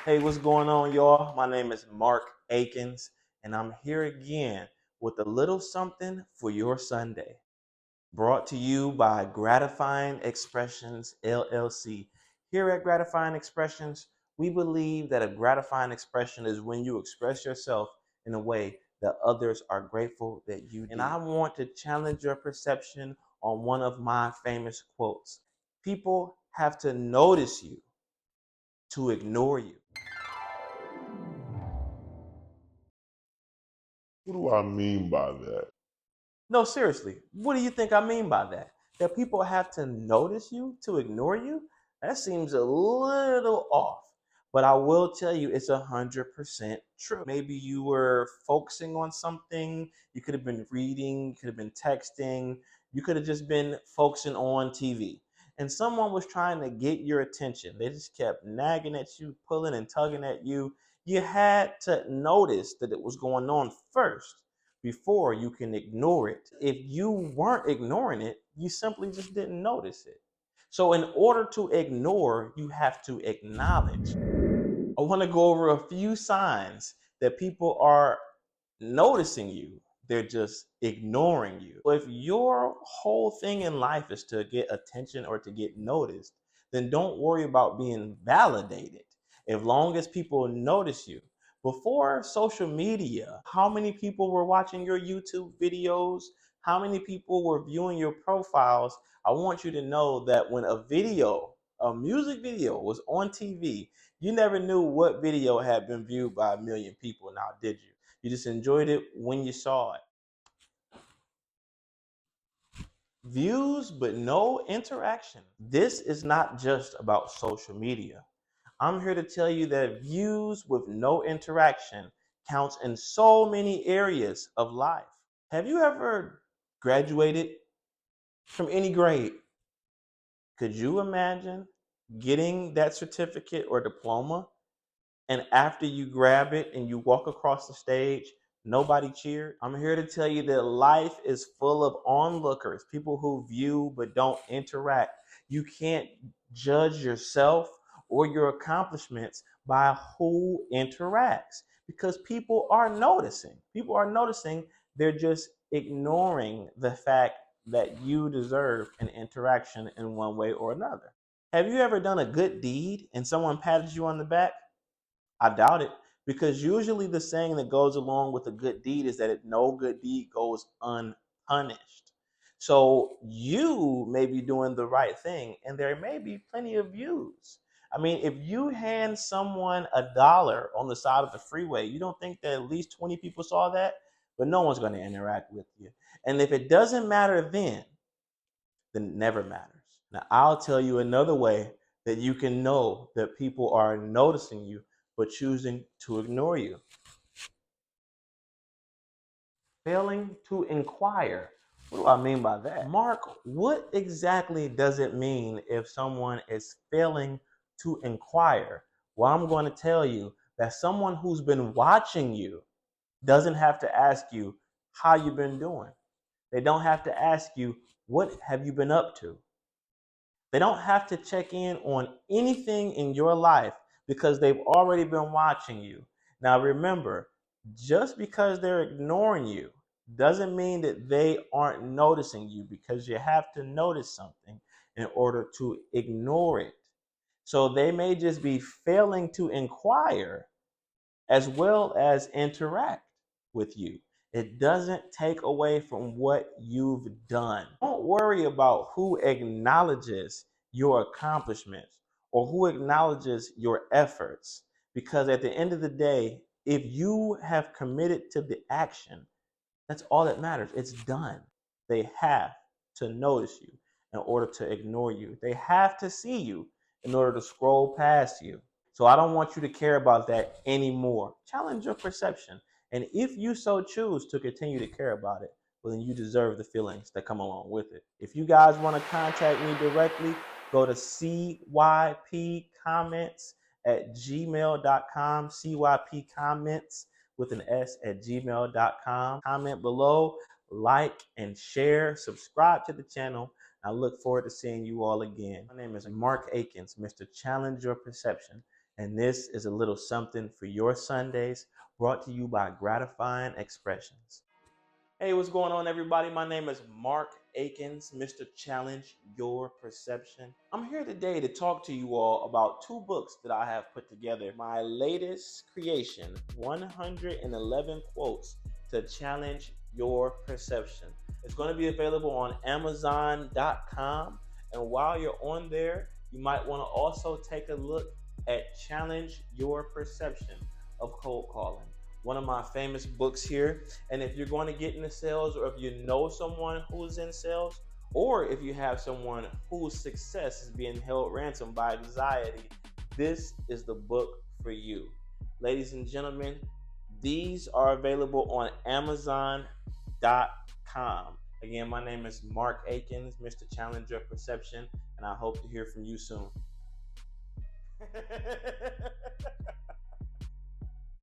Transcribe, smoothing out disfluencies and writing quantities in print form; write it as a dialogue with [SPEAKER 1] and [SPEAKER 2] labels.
[SPEAKER 1] Hey, what's going on, y'all? My name is Mark Akins, and I'm here again with a little something for your Sunday. Brought to you by Gratifying Expressions LLC. Here at Gratifying Expressions, we believe that a gratifying expression is when you express yourself in a way that others are grateful that you did. And I want to challenge your perception on one of my famous quotes. People have to notice you to ignore you.
[SPEAKER 2] What do I mean by that?
[SPEAKER 1] No, seriously, what do you think I mean by that? That people have to notice you to ignore you? That seems a little off. But I will tell you it's 100% true. Maybe you were focusing on something, you could have been reading, you could have been texting, you could have just been focusing on TV. And someone was trying to get your attention. They just kept nagging at you, pulling and tugging at you. You had to notice that it was going on first before you can ignore it. If you weren't ignoring it, you simply just didn't notice it. So, in order to ignore, you have to acknowledge. I want to go over a few signs that people are noticing you, they're just ignoring you. So if your whole thing in life is to get attention or to get noticed, then don't worry about being validated as long as people notice you. Before social media, how many people were watching your YouTube videos? How many people were viewing your profiles? I want you to know that when a music video was on TV, you never knew what video had been viewed by a million people now, did you? You just enjoyed it when you saw it. Views, but no interaction. This is not just about social media. I'm here to tell you that views with no interaction counts in so many areas of life. Have you ever graduated from any grade? Could you imagine getting that certificate or diploma, and after you grab it and you walk across the stage, nobody cheered? I'm here to tell you that life is full of onlookers, people who view but don't interact. You can't judge yourself or your accomplishments by who interacts because people are noticing. People are noticing, they're just ignoring the fact that you deserve an interaction in one way or another. Have you ever done a good deed and someone patted you on the back? I doubt it, because usually the saying that goes along with a good deed is that no good deed goes unpunished. So you may be doing the right thing, and there may be plenty of views. I mean, if you hand someone $1 on the side of the freeway, you don't think that at least 20 people saw that? But no one's going to interact with you. And if it doesn't matter then it never matters. Now, I'll tell you another way that you can know that people are noticing you but choosing to ignore you. Failing to inquire. What do I mean by that? Mark, what exactly does it mean if someone is failing to inquire? Well, I'm going to tell you that someone who's been watching you doesn't have to ask you how you've been doing. They don't have to ask you, what have you been up to? They don't have to check in on anything in your life because they've already been watching you. Now, remember, just because they're ignoring you doesn't mean that they aren't noticing you, because you have to notice something in order to ignore it. So they may just be failing to inquire as well as interact with you. It doesn't take away from what you've done. Don't worry about who acknowledges your accomplishments or who acknowledges your efforts, because at the end of the day, if you have committed to the action, that's all that matters. It's done. They have to notice you in order to ignore you. They have to see you in order to scroll past you. So I don't want you to care about that anymore. Challenge your perception. And if you so choose to continue to care about it, well, then you deserve the feelings that come along with it. If you guys want to contact me directly, go to cypcomments@gmail.com, cypcomments with an S at gmail.com. Comment below, like and share, subscribe to the channel. I look forward to seeing you all again. My name is Mark Akins, Mr. Challenge Your Perception. And this is a little something for your Sundays, brought to you by Gratifying Expressions. Hey, what's going on, everybody? My name is Mark Akins, Mr. Challenge Your Perception. I'm here today to talk to you all about two books that I have put together. My latest creation, 111 Quotes to Challenge Your Perception. It's going to be available on Amazon.com. And while you're on there, you might want to also take a look at Challenge Your Perception of Cold Calling, one of my famous books here. And if you're going to get into sales, or if you know someone who's in sales, or if you have someone whose success is being held ransom by anxiety, this is the book for you. Ladies and gentlemen, these are available on Amazon.com. Again, my name is Mark Akins, Mr. Challenger Perception, and I hope to hear from you soon.